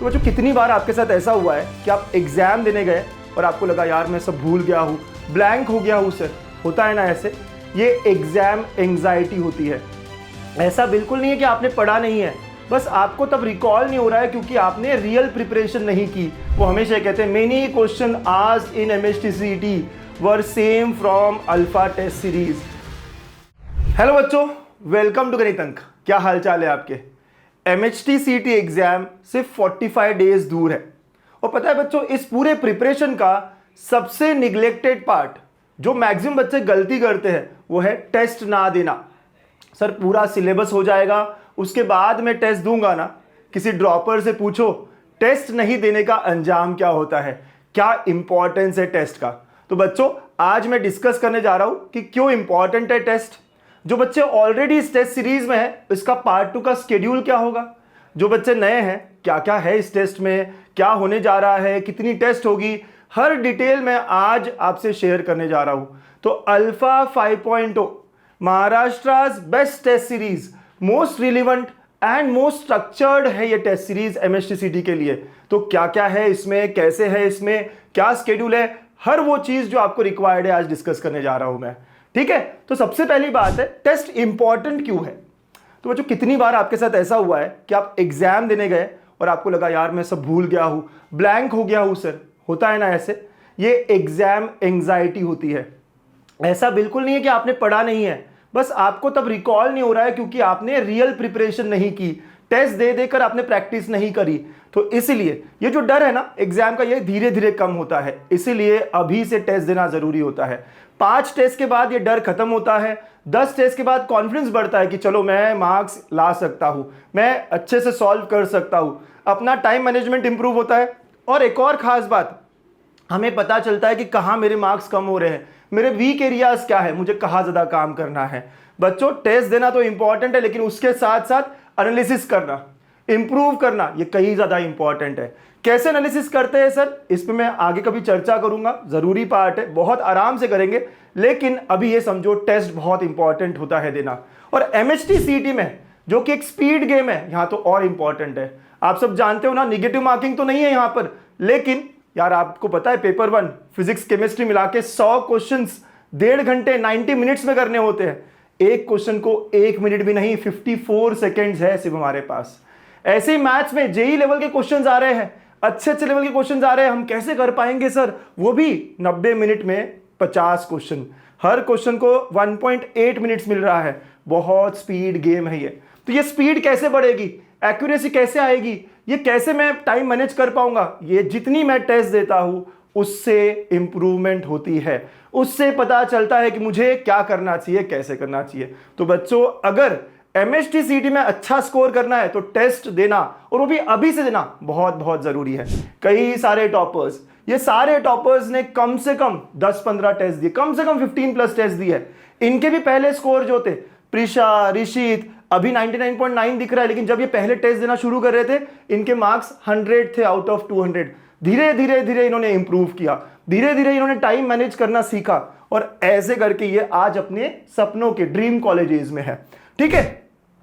तो बच्चों कितनी बार आपके साथ ऐसा हुआ है कि आप एग्जाम देने गए और आपको लगा यार मैं सब भूल गया हूँ, ब्लैंक हो गया हूँ सर, होता है ना ऐसे। ये एग्जाम एंग्जाइटी होती है। ऐसा बिल्कुल नहीं है कि आपने पढ़ा नहीं है, बस आपको तब रिकॉल नहीं हो रहा है क्योंकि आपने रियल प्रिपरेशन नहीं की। वो हमेशा कहते हैं many question asked in MHTCET were same from alpha test series. Hello बच्चों, वेलकम टू गणित अंक। क्या हाल चाल है आपके? एमएचटीसीईटी एग्जाम सिर्फ 45 डेज दूर है और पता है बच्चों, इस पूरे प्रिपरेशन का सबसे निग्लेक्टेड पार्ट जो मैक्सिमम बच्चे गलती करते हैं वो है टेस्ट ना देना। सर पूरा सिलेबस हो जाएगा, उसके बाद मैं टेस्ट दूंगा ना। किसी ड्रॉपर से पूछो टेस्ट नहीं देने का अंजाम क्या होता है, क्या इंपॉर्टेंस है टेस्ट का। तो बच्चों आज मैं डिस्कस करने जा रहा हूं कि क्यों इंपॉर्टेंट है टेस्ट। जो बच्चे ऑलरेडी इस टेस्ट सीरीज में है इसका पार्ट 2 का स्केड्यूल क्या होगा। जो बच्चे नए हैं क्या क्या है इस टेस्ट में, क्या होने जा रहा है, कितनी टेस्ट होगी, हर डिटेल मैं आज आपसे शेयर करने जा रहा हूं। तो alpha 5.0 Maharashtra best test series, most relevant and most structured है ये टेस्ट सीरीज एमएचटीसीईटी के लिए। तो क्या क्या है इसमें, कैसे है इसमें, क्या स्केड्यूल है, हर वो चीज जो आपको रिक्वायर्ड है आज डिस्कस करने जा रहा हूं मैं। ठीक है, तो सबसे पहली बात है टेस्ट इंपॉर्टेंट क्यों है। तो बच्चों कितनी बार आपके साथ ऐसा हुआ है कि आप एग्जाम देने गए और आपको लगा यार मैं सब भूल गया हूं, ब्लैंक हो गया हूं सर, होता है ना ऐसे। ये एग्जाम एंग्जाइटी होती है। ऐसा बिल्कुल नहीं है कि आपने पढ़ा नहीं है, बस आपको तब रिकॉल नहीं हो रहा है क्योंकि आपने रियल प्रिपरेशन नहीं की, टेस्ट दे देकर आपने प्रैक्टिस नहीं करी। तो इसलिए ये जो डर है ना एग्जाम का, ये धीरे धीरे कम होता है, इसीलिए अभी से टेस्ट देना जरूरी होता है। 5 टेस्ट के बाद ये डर खत्म होता है। 10 टेस्ट के बाद कॉन्फिडेंस बढ़ता है कि चलो मैं मार्क्स ला सकता हूं, मैं अच्छे से सॉल्व कर सकता हूं, अपना टाइम मैनेजमेंट इंप्रूव होता है। और एक और खास बात, हमें पता चलता है कि कहाँ मेरे मार्क्स कम हो रहे हैं, मेरे वीक एरियाज क्या है, मुझे कहाँ ज़्यादा काम करना है। बच्चों टेस्ट देना तो इंपॉर्टेंट है, लेकिन उसके साथ साथ एनालिसिस करना, इंप्रूव करना, ये कहीं ज़्यादा इंपॉर्टेंट है। कैसे एनालिसिस करते हैं सर, इस पर मैं आगे कभी चर्चा करूंगा, ज़रूरी पार्ट है, बहुत आराम से करेंगे। लेकिन अभी ये समझो टेस्ट बहुत इंपॉर्टेंट होता है देना। और एमएचटीसीईटी में जो कि एक स्पीड गेम है, यहाँ तो और इंपॉर्टेंट है। आप सब जानते हो ना, निगेटिव मार्किंग तो नहीं है यहाँ पर, लेकिन यार आपको पता है पेपर 1 फिजिक्स केमिस्ट्री मिला के 100 क्वेश्चंस 1.5 घंटे 90 मिनट्स में करने होते हैं। एक क्वेश्चन को 1 मिनट भी नहीं, 54 सेकेंड्स है सिर्फ हमारे पास। ऐसे ही मैथ्स में जेई लेवल के क्वेश्चंस आ रहे हैं, अच्छे अच्छे लेवल के क्वेश्चंस आ रहे हैं, हम कैसे कर पाएंगे सर, वो भी 90 मिनट में 50 क्वेश्चन, हर क्वेश्चन को 1.8 मिनट्स मिल रहा है। बहुत स्पीड गेम है ये। तो ये स्पीड कैसे बढ़ेगी, एक्यूरेसी कैसे आएगी, ये कैसे मैं टाइम मैनेज कर पाऊंगा, ये जितनी मैं टेस्ट देता हूं उससे इंप्रूवमेंट होती है, उससे पता चलता है कि मुझे क्या करना चाहिए, कैसे करना चाहिए। तो बच्चों अगर एमएचटीसीईटी में अच्छा स्कोर करना है तो टेस्ट देना, और वो भी अभी से देना बहुत बहुत जरूरी है। कई सारे टॉपर्स, ये सारे टॉपर्स ने कम से कम 10-15 टेस्ट दिए, कम से कम 15 प्लस टेस्ट दिए। इनके भी पहले स्कोर जो थे, प्रिशा, ऋषित, अभी 99.9 दिख रहा है, लेकिन जब ये पहले टेस्ट देना शुरू कर रहे थे इनके मार्क्स 100 थे आउट ऑफ 200। धीरे धीरे धीरे इन्होंने इंप्रूव किया, धीरे धीरे इन्होंने टाइम मैनेज करना सीखा, और ऐसे करके ये आज अपने सपनों के ड्रीम कॉलेजेस में है। ठीक है,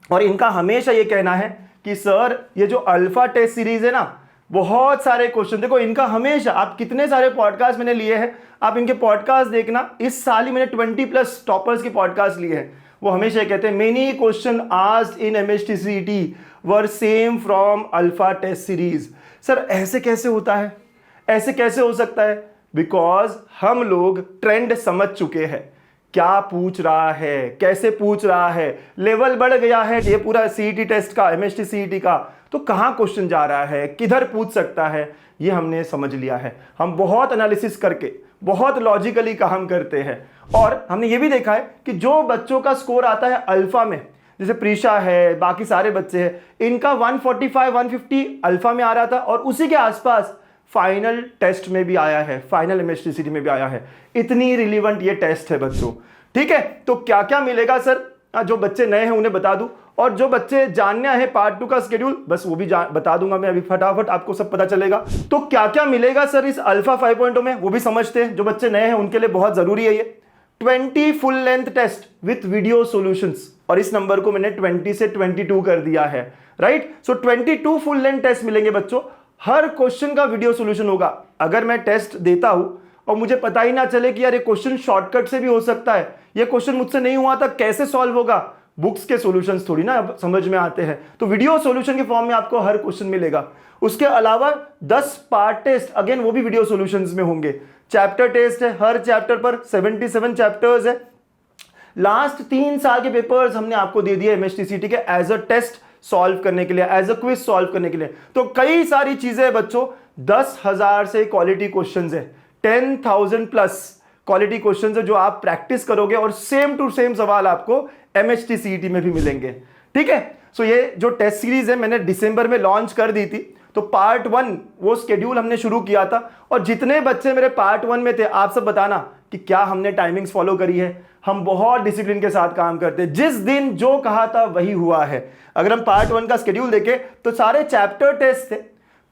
और इनका हमेशा ये कहना है कि सर ये जो अल्फा टेस्ट सीरीज है ना, बहुत सारे क्वेश्चन, देखो इनका हमेशा, आप कितने सारे पॉडकास्ट मैंने लिए हैं, आप इनके पॉडकास्ट देखना, इस साल ही मैंने 20 प्लस टॉपर्स के पॉडकास्ट लिए हैं। वो हमेशा कहते हैं many question asked in MHTCET were same from alpha test series. Sir ऐसे कैसे होता है, ऐसे कैसे हो सकता है? बिकॉज हम लोग ट्रेंड समझ चुके हैं, क्या पूछ रहा है, कैसे पूछ रहा है, लेवल बढ़ गया है ये पूरा सीईटी टेस्ट का, एमएचटीसीईटी का, तो कहां क्वेश्चन जा रहा है, किधर पूछ सकता है, ये हमने समझ लिया है। हम बहुत एनालिसिस करके बहुत लॉजिकली काम करते हैं। और हमने ये भी देखा है कि जो बच्चों का स्कोर आता है अल्फा में, जैसे प्रीशा है, बाकी सारे बच्चे हैं, इनका 145-150 अल्फा में आ रहा था, और उसी के आसपास फाइनल टेस्ट में भी आया है, फाइनल एमएचटीसीईटी में भी आया है। इतनी रिलीवेंट ये टेस्ट है बच्चों। ठीक है, तो क्या क्या मिलेगा सर, जो बच्चे नए हैं उन्हें बता दूं, और जो बच्चे जानना है पार्ट 2 का स्केड्यूल, बस वो भी बता दूंगा मैं अभी फटाफट, आपको सब पता चलेगा। तो क्या क्या मिलेगा सर इस अल्फा 5.0 में, वो भी समझते हैं। जो बच्चे नए हैं उनके लिए बहुत जरूरी है ये। 20 full length test with video solutions, और इस नंबर को मैंने 20 से 22 कर दिया है, राइट। सो 22 फुल लेंथ टेस्ट मिलेंगे बच्चों हर क्वेश्चन का वीडियो सॉल्यूशन होगा। अगर मैं टेस्ट देता हूं और मुझे पता ही ना चले कि यार ये क्वेश्चन शॉर्टकट से भी हो सकता है, ये क्वेश्चन मुझसे नहीं हुआ था, कैसे सॉल्व होगा, बुक्स के सॉल्यूशंस थोड़ी ना अब समझ में आते हैं, तो वीडियो सॉल्यूशन के फॉर्म में आपको हर क्वेश्चन मिलेगा। उसके अलावा 10 पार्ट टेस्ट, अगेन वो भी वीडियो सॉल्यूशंस में होंगे। चैप्टर टेस्ट है, हर चैप्टर पर 77 चैप्टर्स है। लास्ट 3 साल के पेपर्स हमने आपको दे दिए एमएचटीसीटी के एज अ टेस्ट सॉल्व करने के लिए, एज अ क्विज सॉल्व करने के लिए। तो कई सारी चीजें बच्चों, 10,000 से क्वालिटी क्वेश्चंस है, 10,000 प्लस क्वालिटी क्वेश्चंस है जो आप प्रैक्टिस करोगे और सेम टू सेम सवाल आपको एमएचटीसीटी में भी मिलेंगे। ठीक है, सो ये जो टेस्ट सीरीज है मैंने दिसंबर में लॉन्च कर दी थी। तो पार्ट 1 वो शेड्यूल हमने शुरू किया था, और जितने बच्चे मेरे पार्ट 1 में थे आप सब बताना कि क्या हमने टाइमिंग्स फॉलो करी है। हम बहुत डिसिप्लिन के साथ काम करते हैं, जिस दिन जो कहा था वही हुआ है। अगर हम पार्ट 1 का शेड्यूल देखें तो सारे चैप्टर टेस्ट थे,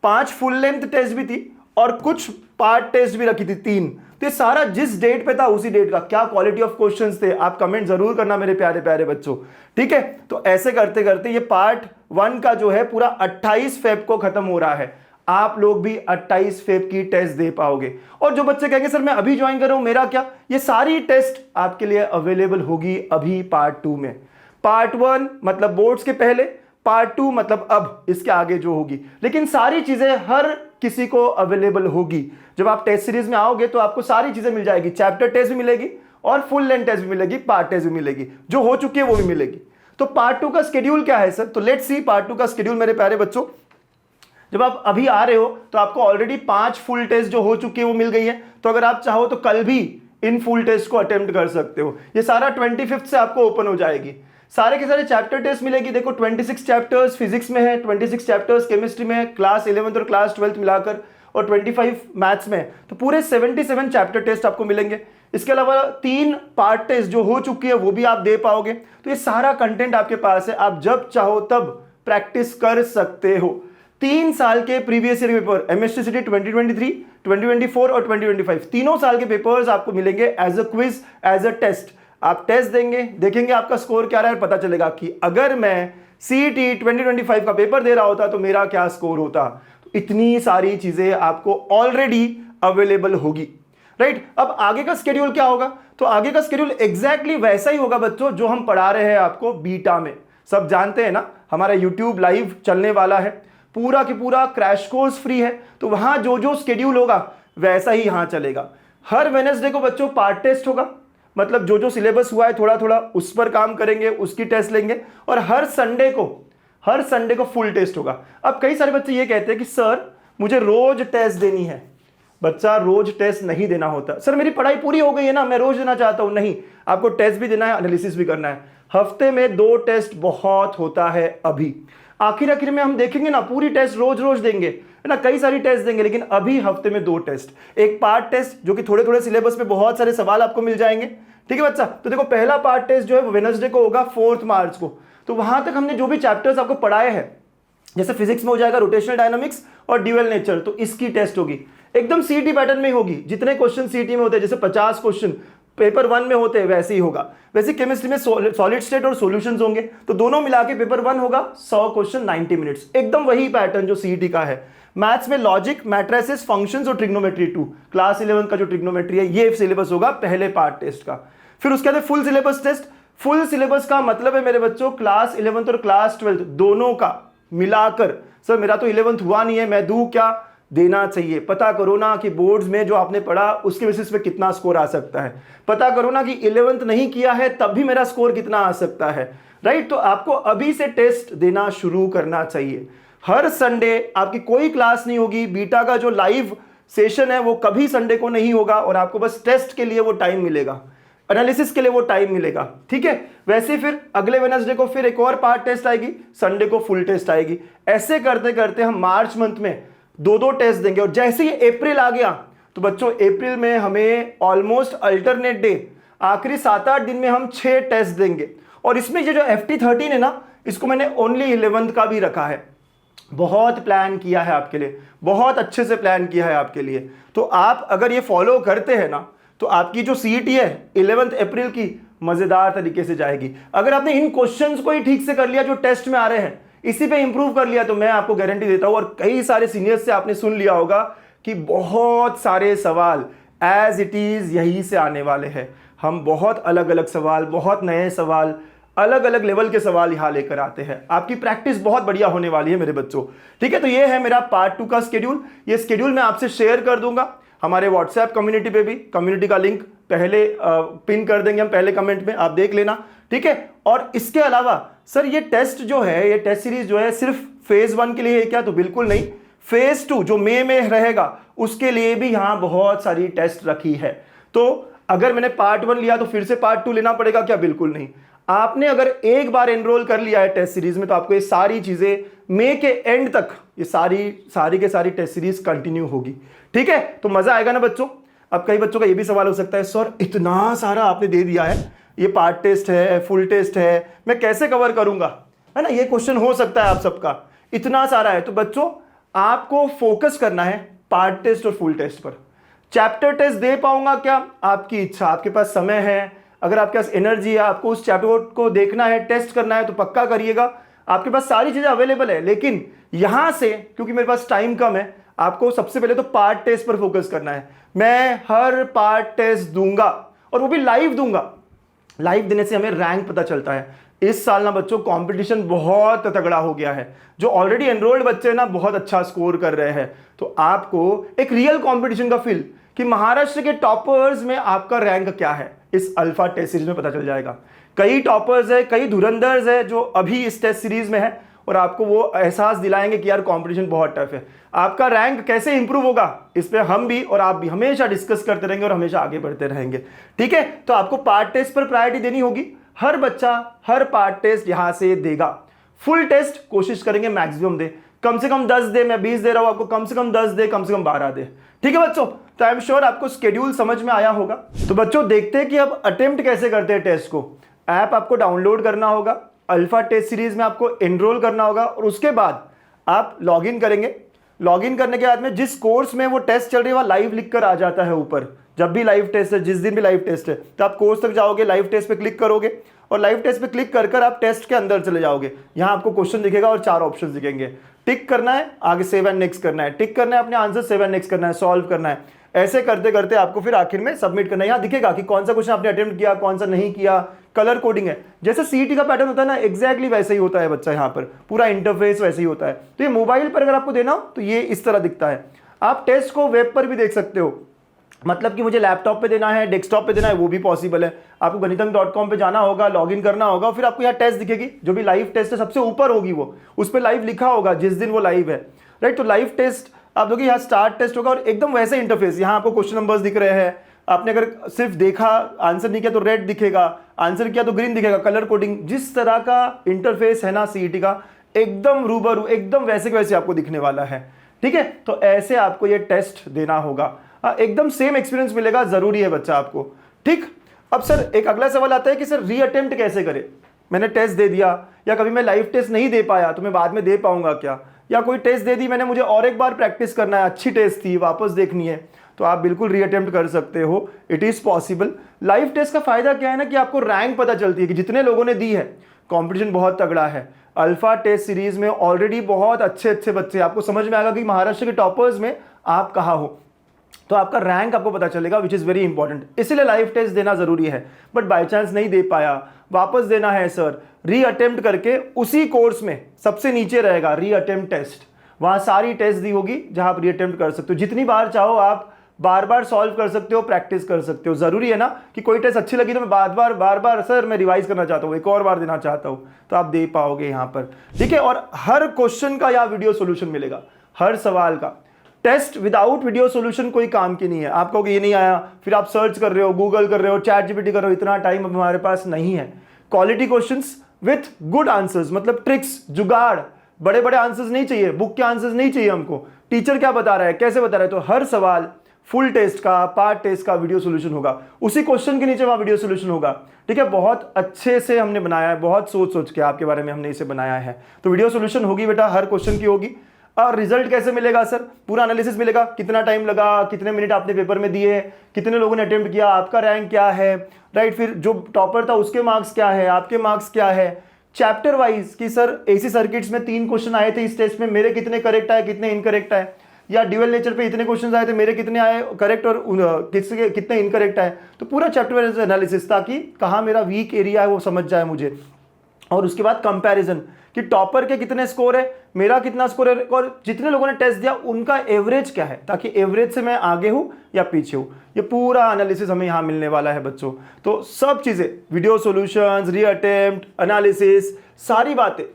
5 फुल लेंथ टेस्ट भी थी और कुछ पार्ट टेस्ट भी रखी थी 3। तो ये सारा जिस डेट पे था उसी डेट का। क्या क्वालिटी ऑफ क्वेश्चंस थे, आप कमेंट जरूर करना मेरे प्यारे प्यारे बच्चों। ठीक है, तो ऐसे करते करते ये पार्ट 1 का जो है पूरा 28 फेब को खत्म हो रहा है। आप लोग भी 28 फेब की टेस्ट दे पाओगे। और जो बच्चे कहेंगे सर मैं अभी ज्वाइन कर रहा हूं, मेरा क्या, ये सारी टेस्ट आपके लिए अवेलेबल होगी अभी पार्ट 2 में। पार्ट 1 मतलब बोर्ड्स के पहले, पार्ट 2 मतलब अब इसके आगे जो होगी, लेकिन सारी चीजें हर किसी को अवेलेबल होगी। जब आप टेस्ट सीरीज में आओगे तो आपको सारी चीजें मिल जाएगी, चैप्टर टेस्ट भी मिलेगी और फुल लेंथ टेस्ट भी मिलेगी, पार्ट टेस्ट भी मिलेगी, जो हो चुकी है वो भी मिलेगी। तो पार्ट 2 का शेड्यूल क्या है सर, तो लेट्स सी पार्ट 2 का शेड्यूल मेरे प्यारे बच्चों। जब आप अभी आ रहे हो तो आपको ऑलरेडी 5 फुल टेस्ट जो हो चुकी है वो मिल गई है। तो अगर आप चाहो तो कल भी इन फुल टेस्ट को अटेम्प्ट कर सकते हो। ये सारा 25 से आपको ओपन हो जाएगी। सारे के सारे चैप्टर टेस्ट मिलेगी। देखो 26 चैप्टर्स फिजिक्स में है, 26 चैप्टर्स केमिस्ट्री में है, क्लास 11th और क्लास 12th मिलाकर, और 25 मैथ्स में। तो पूरे 77 चैप्टर टेस्ट आपको मिलेंगे। इसके अलावा 3 पार्ट टेस्ट जो हो चुकी है वो भी आप दे पाओगे। तो ये सारा कंटेंट आपके पास है, आप जब चाहो तब प्रैक्टिस कर सकते हो। 3 साल के प्रीवियस ईयर पेपर एमएचटीसीटी 2023, 2024 और 2025 तीनों साल के पेपर्स आपको मिलेंगे as a quiz, as a test. आप टेस्ट देंगे, देखेंगे आपका स्कोर क्या रहा है, पता चलेगा कि अगर मैं सीईटी 2025 का पेपर दे रहा होता तो मेरा क्या स्कोर होता। तो इतनी सारी चीजें आपको ऑलरेडी अवेलेबल होगी, राइट। अब आगे का स्केड्यूल क्या होगा, तो आगे का स्केड्यूल एग्जैक्टली वैसा ही होगा बच्चों जो हम पढ़ा रहे हैं आपको बीटा में। सब जानते हैं ना, हमारा यूट्यूब लाइव चलने वाला है, पूरा की पूरा क्रैश कोर्स फ्री है। तो वहां जो जो स्केड्यूल होगा वैसा ही यहां चलेगा। हर वेडनेसडे को बच्चों पार्ट टेस्ट होगा, मतलब जो जो सिलेबस हुआ है थोड़ा थोड़ा उस पर काम करेंगे, उसकी टेस्ट लेंगे। और हर संडे को फुल टेस्ट होगा। अब कई सारे बच्चे ये कहते हैं कि सर मुझे रोज टेस्ट देनी है। बच्चा रोज टेस्ट नहीं देना होता। सर मेरी पढ़ाई पूरी हो गई है ना, मैं रोज देना चाहता हूं। नहीं, आपको टेस्ट भी देना है, एनालिसिस भी करना है। हफ्ते में 2 टेस्ट बहुत होता है। अभी आखिर में हम देखेंगे ना, पूरी टेस्ट रोज रोज देंगे है ना, कई सारी टेस्ट देंगे, लेकिन अभी हफ्ते में 2 टेस्ट। एक पार्ट टेस्ट जो कि थोड़े थोड़े सिलेबस में बहुत सारे सवाल आपको मिल जाएंगे। ठीक है बच्चा, तो देखो पहला पार्ट टेस्ट जो है वो वेडनेसडे को होगा 4 मार्च को। तो वहां तक हमने जो भी चैप्टर्स आपको पढ़ाए हैं, जैसे फिजिक्स में हो जाएगा रोटेशनल डायनामिक्स और ड्यूअल नेचर, तो इसकी टेस्ट होगी एकदम सीईटी पैटर्न में होगी। जितने क्वेश्चन सीईटी में होते हैं, जैसे 50 क्वेश्चन पेपर 1 में होते हैं वैसे ही होगा। वैसे केमिस्ट्री में सॉलिड स्टेट और सॉल्यूशंस होंगे, तो दोनों मिला के पेपर 1 होगा 100 क्वेश्चन 90 मिनट्स, एकदम वही पैटर्न जो सीईटी का है। मैथ्स में लॉजिक, मैट्रिसेस, फंक्शंस और ट्रिग्नोमेट्री 2, क्लास 11 का जो ट्रिग्नोमेट्री है ये सिलेबस होगा पहले पार्ट टेस्ट का। फिर उसके बाद full syllabus test. Full syllabus का मतलब है मेरे बच्चों क्लास 11th और क्लास 12th दोनों का मिलाकर। सर मेरा तो 11th हुआ नहीं है, मैं दूं क्या, देना चाहिए। पता करो ना कि बोर्ड्स में जो आपने पढ़ा उसके बेसिस पे कितना स्कोर आ सकता है। पता करो ना कि 11th नहीं किया है तब भी मेरा स्कोर कितना आ सकता है, राइट। तो आपको अभी से टेस्ट देना शुरू करना चाहिए। हर संडे आपकी कोई क्लास नहीं होगी। बीटा का जो लाइव सेशन है वो कभी संडे को नहीं होगा, और आपको बस टेस्ट के लिए वो टाइम मिलेगा, एनालिसिस के लिए वो टाइम मिलेगा। ठीक है, वैसे फिर अगले वेडनेसडे को फिर एक और पार्ट टेस्ट आएगी, संडे को फुल टेस्ट आएगी। ऐसे करते करते हम मार्च मंथ में 2-2 टेस्ट देंगे। और जैसे ही अप्रैल आ गया तो बच्चों अप्रैल में हमें ऑलमोस्ट अल्टरनेट डे, आखिरी 7-8 दिन में हम 6 टेस्ट देंगे। और इसमें ये जो FT13 है ना, इसको मैंने ओनली 11th का भी रखा है। बहुत प्लान किया है आपके लिए, बहुत अच्छे से प्लान किया है आपके लिए। तो आप अगर ये फॉलो करते हैं ना, तो आपकी जो सीईटी है 11 अप्रैल की मजेदार तरीके से जाएगी। अगर आपने इन क्वेश्चंस को ही ठीक से कर लिया जो टेस्ट में आ रहे हैं, इसी पे इंप्रूव कर लिया तो मैं आपको गारंटी देता हूं, और कई सारे सीनियर्स से आपने सुन लिया होगा कि बहुत सारे सवाल एज इट इज यहीं से आने वाले हैं। हम बहुत अलग अलग सवाल, बहुत नए सवाल, अलग अलग लेवल के सवाल यहां लेकर आते हैं। आपकी प्रैक्टिस बहुत बढ़िया होने वाली है मेरे बच्चों, ठीक है। तो ये है मेरा पार्ट 2 का स्केड्यूल। ये स्केड्यूल मैं आपसे शेयर कर दूंगा हमारे व्हाट्सएप कम्युनिटी पे भी। कम्युनिटी का लिंक पहले पिन कर देंगे हम पहले कमेंट में, आप देख लेना, ठीक है। और इसके अलावा सर ये टेस्ट जो है, ये टेस्ट सीरीज जो है सिर्फ फेज 1 के लिए है क्या? तो बिल्कुल नहीं। फेज 2 जो मई में रहेगा उसके लिए भी यहां बहुत सारी टेस्ट रखी है। तो अगर मैंने पार्ट 1 लिया तो फिर से पार्ट 2 लेना पड़ेगा क्या? बिल्कुल नहीं। आपने अगर एक बार एनरोल कर लिया है टेस्ट सीरीज में तो आपको ये सारी चीजें मई के एंड तक ये सारी के सारी टेस्ट सीरीज कंटिन्यू होगी, ठीक है। तो मजा आएगा ना बच्चों। अब कई बच्चों का ये भी सवाल हो सकता है, सर इतना सारा आपने दे दिया है, ये पार्ट टेस्ट है, फुल टेस्ट है, मैं कैसे कवर करूंगा, है ना। ये क्वेश्चन हो सकता है आप सबका, इतना सारा है। तो बच्चों आपको फोकस करना है पार्ट टेस्ट और फुल टेस्ट पर। चैप्टर टेस्ट दे पाऊंगा क्या? आपकी इच्छा, आपके पास समय है, अगर आपके पास एनर्जी है, आपको उस चैप्टर को देखना है, टेस्ट करना है तो पक्का करिएगा। आपके पास सारी चीजें अवेलेबल है, लेकिन यहां से क्योंकि मेरे पास टाइम कम है, आपको सबसे पहले तो पार्ट टेस्ट पर फोकस करना है। मैं हर पार्ट टेस्ट दूंगा और वो भी लाइव दूंगा। लाइव देने से हमें रैंक पता चलता है। इस साल ना बच्चों कंपटीशन बहुत तगड़ा हो गया है। जो ऑलरेडी एनरोल्ड बच्चे ना बहुत अच्छा स्कोर कर रहे हैं, तो आपको एक रियल कंपटीशन का फील कि महाराष्ट्र के टॉपर्स में आपका रैंक क्या है इस अल्फा टेस्ट सीरीज में पता चल जाएगा। कई टॉपर्स है, कई धुरंधर्स है जो अभी इस टेस्ट सीरीज में है, और आपको वो एहसास दिलाएंगे कि यार कंपटीशन बहुत टफ है। आपका रैंक कैसे इंप्रूव होगा इस पे हम भी और आप भी हमेशा डिस्कस करते रहेंगे और हमेशा आगे बढ़ते रहेंगे, ठीक है। तो आपको पार्ट टेस्ट पर प्रायोरिटी देनी होगी। हर बच्चा हर पार्ट टेस्ट यहां से देगा। फुल टेस्ट कोशिश करेंगे मैक्सिमम दे, कम से कम 10 दे। मैं 20 दे रहा हूं आपको, कम से कम 10 दे, कम से कम 12 दे, ठीक है बच्चों। तो आई एम श्योर आपको स्केड्यूल समझ में आया होगा। तो बच्चों देखते हैं कि अब अटेम्प्ट कैसे करते हैं टेस्ट को। ऐप आपको डाउनलोड करना होगा, अल्फा टेस्ट सीरीज में आपको एनरोल करना होगा, और उसके बाद आप लॉगिन करेंगे। लॉगिन करने के बाद में जिस कोर्स में वो टेस्ट चल रही है वह लाइव लिख कर आ जाता है ऊपर। जब भी लाइव टेस्ट है, जिस दिन भी लाइव टेस्ट है, तो आप कोर्स तक जाओगे, लाइव टेस्ट पे क्लिक करोगे और लाइव टेस्ट पे क्लिक कर कर आप टेस्ट के अंदर चले जाओगे। यहाँ आपको क्वेश्चन दिखेगा और 4 ऑप्शन दिखेंगे। टिक करना है, आगे सेव एंड नेक्स्ट करना है, टिक करना है अपने आंसर, सेव एंड नेक्स्ट करना है, सॉल्व करना है। ऐसे करते करते आपको फिर आखिर में सबमिट करना है। यहाँ दिखेगा कि कौन सा क्वेश्चन आपने अटेम्प्ट किया, कौन सा नहीं किया। कलर कोडिंग है, जैसे सीईटी का पैटर्न होता है ना, एग्जैक्टली वैसे ही होता है बच्चा। यहाँ पर पूरा इंटरफेस वैसे ही होता है। तो ये मोबाइल पर अगर आपको देना हो तो ये इस तरह दिखता है। आप टेस्ट को वेब पर भी देख सकते हो, मतलब कि मुझे लैपटॉप पे देना है, डेस्कटॉप पे देना है, वो भी पॉसिबल है। आपको गणितज्ञ.com पे जाना होगा, लॉगिन करना होगा, फिर आपको यहाँ टेस्ट दिखेगी। जो भी लाइव टेस्ट है सबसे ऊपर होगी वो, उस पर लाइव लिखा होगा जिस दिन वो लाइव है, राइट। तो लाइव टेस्ट आप देखिए यहाँ स्टार्ट टेस्ट होगा और एकदम वैसे इंटरफेस। यहाँ आपको क्वेश्चन नंबर्स दिख रहे हैं। आपने अगर सिर्फ देखा, आंसर नहीं किया तो रेड दिखेगा, आंसर किया तो ग्रीन दिखेगा। कलर कोडिंग, जिस तरह का इंटरफेस है ना सीईटी का, एकदम रूबरू, एकदम वैसे के वैसे आपको दिखने वाला है, ठीक है। तो ऐसे आपको ये टेस्ट देना होगा, एकदम सेम एक्सपीरियंस मिलेगा, जरूरी है बच्चा आपको, ठीक। अब सर एक अगला सवाल आता है कि सर रीअटेम्प्ट कैसे करें। मैंने टेस्ट दे दिया, या कभी मैं लाइव टेस्ट नहीं दे पाया तो मैं बाद में दे पाऊंगा क्या, या कोई टेस्ट दे दी मैंने, मुझे और एक बार प्रैक्टिस करना है, अच्छी टेस्ट थी, वापस देखनी है, तो आप बिल्कुल रीअटेम्प्ट कर सकते हो। It is possible. Live test का फायदा क्या है ना कि आपको रैंक पता चलती है कि जितने लोगों ने दी है। कंपटीशन बहुत तगड़ा है। अल्फा टेस्ट सीरीज में ऑलरेडी बहुत अच्छे अच्छे बच्चे, आपको समझ में आएगा कि महाराष्ट्र के टॉपर्स में आप कहाँ हो, तो आपका रैंक आपको पता चलेगा, विच इज वेरी इंपॉर्टेंट। इसलिए लाइव टेस्ट देना जरूरी है। बट बाई चांस नहीं दे पाया, वापस देना है सर, रीअटेम्प्ट करके उसी कोर्स में सबसे नीचे रहेगा रीअटेम्प्ट टेस्ट, वहां सारी टेस्ट दी होगी जहां आप रीअटेम्प्ट कर सकते हो। जितनी बार चाहो आप बार बार सॉल्व कर सकते हो, प्रैक्टिस कर सकते हो। जरूरी है ना कि कोई टेस्ट अच्छी लगी तो मैं बार बार सर मैं रिवाइज करना चाहता हूँ, एक और बार देना चाहता हूँ, तो आप दे पाओगे यहाँ पर, ठीक है। और हर क्वेश्चन का यहाँ वीडियो सोल्यूशन मिलेगा, हर सवाल का। टेस्ट विदाउट वीडियो सोल्यूशन कोई काम की नहीं है। आप कहोगे ये नहीं आया, फिर आप सर्च कर रहे हो, गूगल कर रहे हो, चैट जीपीटी कर रहे हो, इतना टाइम अब हमारे पास नहीं है। Quality questions with good answers, मतलब ट्रिक्स, जुगाड़, बड़े बड़े आंसर्स नहीं चाहिए, बुक के आंसर्स नहीं चाहिए हमको, टीचर क्या बता रहा है, कैसे बता रहा है। तो हर सवाल फुल टेस्ट का, पार्ट टेस्ट का वीडियो सोल्यूशन होगा, उसी क्वेश्चन के नीचे वहां वीडियो सोल्यूशन होगा, ठीक है। बहुत अच्छे से हमने बनाया है, बहुत सोच सोच के आपके बारे में हमने इसे बनाया है। तो वीडियो सोल्यूशन होगी बेटा, हर क्वेश्चन की होगी। और रिजल्ट कैसे मिलेगा सर, पूरा एनालिसिस मिलेगा, कितना टाइम लगा, कितने मिनट आपने पेपर में दिए, कितने लोगों ने अटेम्प्ट किया, आपका रैंक क्या है, राइट। फिर जो टॉपर था उसके मार्क्स क्या है, आपके मार्क्स क्या है, चैप्टर वाइज कि सर एसी सर्किट्स में 3 क्वेश्चन आए थे इस टेस्ट में, मेरे कितने करेक्ट आए, कितने इनकरेक्ट आए, या ड्यूअल नेचर पे इतने क्वेश्चन आए थे, मेरे कितने आए करेक्ट और किसके कितने इनकरेक्ट आए। तो पूरा चैप्टर वाइज एनालिसिस, ताकि कहाँ मेरा वीक एरिया है वो समझ जाए मुझे। और उसके बाद कंपैरिजन कि टॉपर के कितने स्कोर है, मेरा कितना स्कोर है, और जितने लोगों ने टेस्ट दिया उनका एवरेज क्या है, ताकि एवरेज से मैं आगे हूं या पीछे हूं। ये पूरा एनालिसिस हमें यहां मिलने वाला है बच्चों। तो सब चीजें, वीडियो सॉल्यूशंस, रीअटेम्प्ट, एनालिसिस, सारी बातें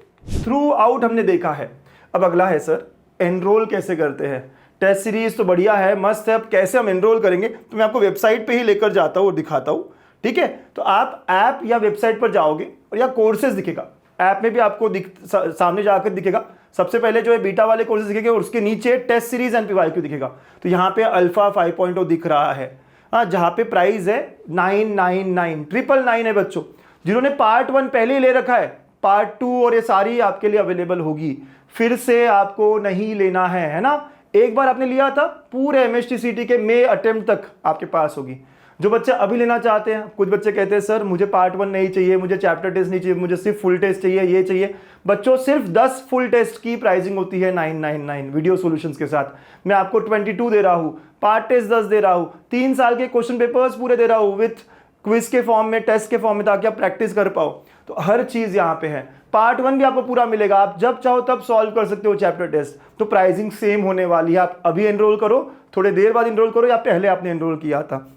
थ्रू आउट हमने देखा है। अब अगला है सर एनरोल कैसे करते हैं। टेस्ट सीरीज तो बढ़िया है, मस्त है, अब कैसे हम एनरोल करेंगे, तो मैं आपको वेबसाइट पे ही लेकर जाता हूँ और दिखाता हूँ। ठीक है, तो आप ऐप या वेबसाइट पर जाओगे और या कोर्सेज दिखेगा, ऐप में भी आपको सामने जाकर दिखेगा। सबसे पहले जो है बीटा वाले कोर्सेज दिखेंगे और उसके नीचे टेस्ट सीरीज एंड पीवाईक्यू दिखेगा। तो यहाँ पे अल्फा 5.0 दिख रहा है, हाँ, जहाँ पे प्राइस है 999 है बच्चों। जिन्होंने पार्ट 1 पहले ही ले रखा है, पार्ट 2 और ये सारी आपके लिए अवेलेबल होगी, फिर से आपको नहीं लेना है ना। एक बार आपने लिया था, पूरे MHTCT के मई अटेम्प्ट तक आपके पास होगी। जो बच्चे अभी लेना चाहते हैं, कुछ बच्चे कहते हैं सर मुझे पार्ट 1 नहीं चाहिए, मुझे चैप्टर टेस्ट नहीं चाहिए, मुझे सिर्फ फुल टेस्ट चाहिए, ये चाहिए। बच्चों सिर्फ 10 फुल टेस्ट की प्राइसिंग होती है 999 वीडियो सॉल्यूशंस के साथ। मैं आपको 22 दे रहा हूँ, पार्ट टेस्ट 10 दे रहा हूँ, 3 साल के क्वेश्चन पेपर्स पूरे दे रहा हूँ विथ क्विज के फॉर्म में, टेस्ट के फॉर्म में, ताकि आप प्रैक्टिस कर पाओ। तो हर चीज यहाँ पे है। पार्ट 1 भी आपको पूरा मिलेगा, आप जब चाहो तब सॉल्व कर सकते हो चैप्टर टेस्ट। तो प्राइसिंग सेम होने वाली है। आप अभी एनरोल करो, थोड़े देर बाद एनरोल करो, या पहले आपने एनरोल किया था,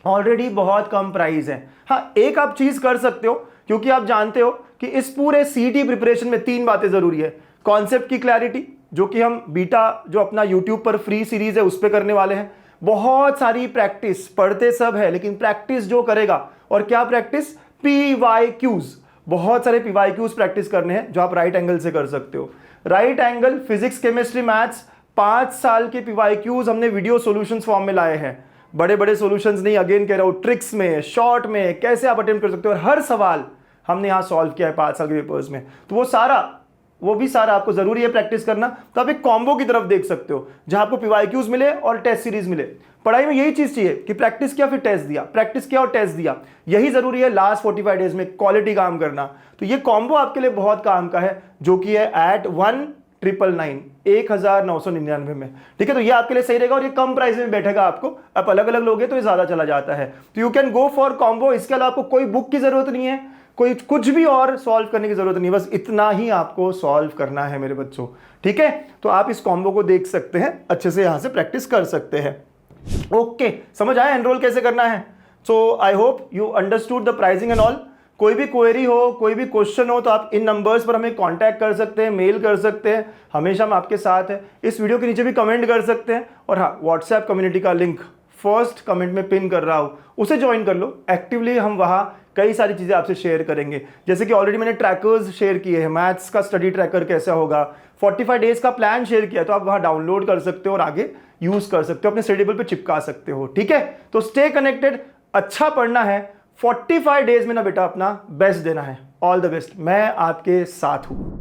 ऑलरेडी बहुत कम प्राइस है। हाँ, एक आप चीज कर सकते हो, क्योंकि आप जानते हो कि इस पूरे सीटी प्रिपरेशन में 3 बातें जरूरी है। कॉन्सेप्ट की क्लैरिटी, जो कि हम बीटा जो अपना यूट्यूब पर फ्री सीरीज है उस पर करने वाले हैं। बहुत सारी प्रैक्टिस, पढ़ते सब है लेकिन प्रैक्टिस जो करेगा, और क्या प्रैक्टिस, PYQs, बहुत सारे PYQs प्रैक्टिस करने हैं, जो आप राइट एंगल से कर सकते हो। Right angle, physics, chemistry, maths, 5 साल के PYQs हमने वीडियो सॉल्यूशंस फॉर्म में लाए हैं। बड़े बड़े सॉल्यूशंस नहीं, अगेन कह रहा हूं, ट्रिक्स में, शॉर्ट में कैसे आप अटेम्प्ट कर सकते हो, और हर सवाल हमने यहाँ सॉल्व किया है 5 साल के पेपर्स में। तो वो भी सारा आपको जरूरी है प्रैक्टिस करना। तो आप एक कॉम्बो की तरफ देख सकते हो, जहां आपको PYQs मिले और टेस्ट सीरीज मिले। पढ़ाई में यही चीज चाहिए कि प्रैक्टिस किया फिर टेस्ट दिया, प्रैक्टिस किया और टेस्ट दिया, यही जरूरी है लास्ट 45 डेज में क्वालिटी काम करना। तो ये कॉम्बो आपके लिए बहुत काम का है, जो कि है एट 1999 में। ठीक है, तो ये आपके लिए सही रहेगा और ये कम प्राइस में बैठेगा आपको। आप अलग अलग लोगे तो ये ज्यादा चला जाता है। तो you can go for combo. इसके अलावा आपको कोई बुक की जरूरत नहीं है, कोई कुछ भी और सॉल्व करने की जरूरत नहीं, बस इतना ही आपको सॉल्व करना है मेरे बच्चों। ठीक है, तो आप इस कॉम्बो को देख सकते हैं, अच्छे से यहां से प्रैक्टिस कर सकते हैं। ओके, समझ आया एनरोल कैसे करना है। So I hope you understood the pricing and all. कोई भी क्वेरी हो, कोई भी क्वेश्चन हो, तो आप इन नंबर्स पर हमें कांटेक्ट कर सकते हैं, मेल कर सकते हैं, हमेशा हम आपके साथ हैं। इस वीडियो के नीचे भी कमेंट कर सकते हैं। और हाँ, व्हाट्सएप कम्युनिटी का लिंक फर्स्ट कमेंट में पिन कर रहा हूं, उसे ज्वाइन कर लो। एक्टिवली हम वहां कई सारी चीजें आपसे शेयर करेंगे, जैसे कि ऑलरेडी मैंने ट्रैकर्स शेयर किए हैं, मैथ्स का स्टडी ट्रैकर कैसा होगा, 45 डेज का प्लान शेयर किया, तो आप वहां डाउनलोड कर सकते हो और आगे यूज कर सकते हो, अपने स्टडी टेबल पे चिपका सकते हो। ठीक है, तो स्टे कनेक्टेड, अच्छा पढ़ना है, 45 डेज में ना बेटा अपना बेस्ट देना है। ऑल द बेस्ट, मैं आपके साथ हूं।